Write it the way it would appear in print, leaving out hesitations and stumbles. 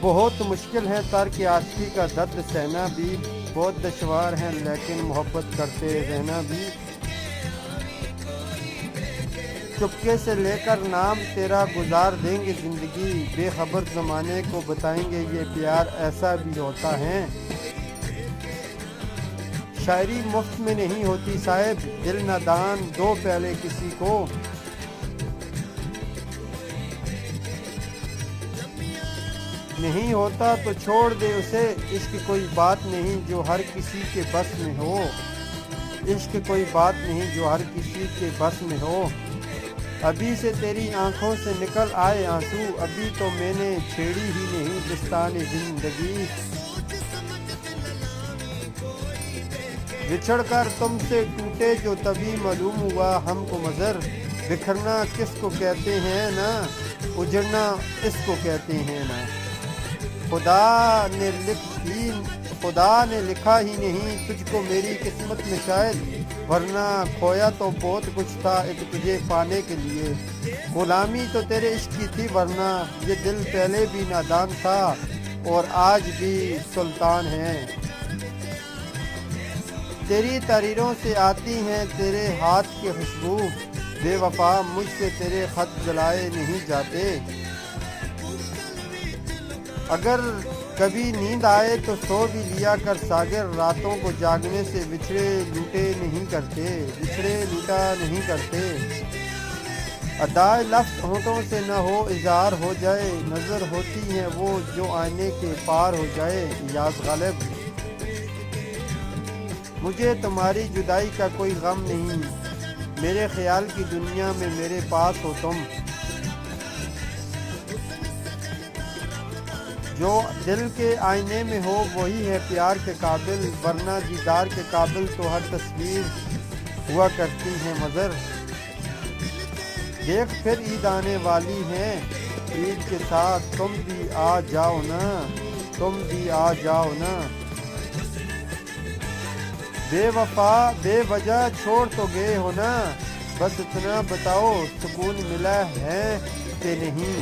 بہت مشکل ہے ترک عاشقی کا درد سہنا بھی، بہت دشوار ہے لیکن محبت کرتے رہنا بھی، چپکے سے لے کر نام تیرا گزار دیں گے زندگی، بے خبر زمانے کو بتائیں گے یہ پیار ایسا بھی ہوتا ہے۔ شاعری مفت میں نہیں ہوتی صاحب، دل نادان دو پہلے کسی کو، نہیں ہوتا تو چھوڑ دے اسے، عشق کوئی بات نہیں جو ہر کسی کے بس میں ہو، عشق کوئی بات نہیں جو ہر کسی کے بس میں ہو، ابھی سے تیری آنکھوں سے نکل آئے آنسو، ابھی تو میں نے چھیڑی ہی نہیں بستان زندگی، بچھڑ کر تم سے ٹوٹے جو تبھی معلوم ہوا ہم کو مضر، بکھرنا کس کو کہتے ہیں نا اجڑنا اس کو کہتے ہیں نا، خدا نے لکھا ہی نہیں تجھ کو میری قسمت میں شاید، ورنہ کھویا تو بہت کچھ تھا ایک تجھے پانے کے لیے، غلامی تو تیرے عشق کی تھی ورنہ یہ دل پہلے بھی نادان تھا اور آج بھی سلطان ہے، تیری تحریروں سے آتی ہیں تیرے ہاتھ کی خوشبو، بے وفا مجھ سے تیرے خط جلائے نہیں جاتے، اگر کبھی نیند آئے تو سو بھی لیا کر ساغر، راتوں کو جاگنے سے بچھڑے لوٹا نہیں کرتے، ادائے لفظ ہونٹوں سے نہ ہو اظہار ہو جائے، نظر ہوتی ہے وہ جو آئینے کے پار ہو جائے، یاز غالب مجھے تمہاری جدائی کا کوئی غم نہیں، میرے خیال کی دنیا میں میرے پاس ہو تم، جو دل کے آئینے میں ہو وہی ہے پیار کے قابل، ورنہ دیدار کے قابل تو ہر تصویر ہوا کرتی ہے مضر، دیکھ پھر عید آنے والی ہے، عید کے ساتھ تم بھی آ جاؤ نا، بے وفا بے وجہ چھوڑ تو گئے ہو نا، بس اتنا بتاؤ سکون ملا ہے کہ نہیں،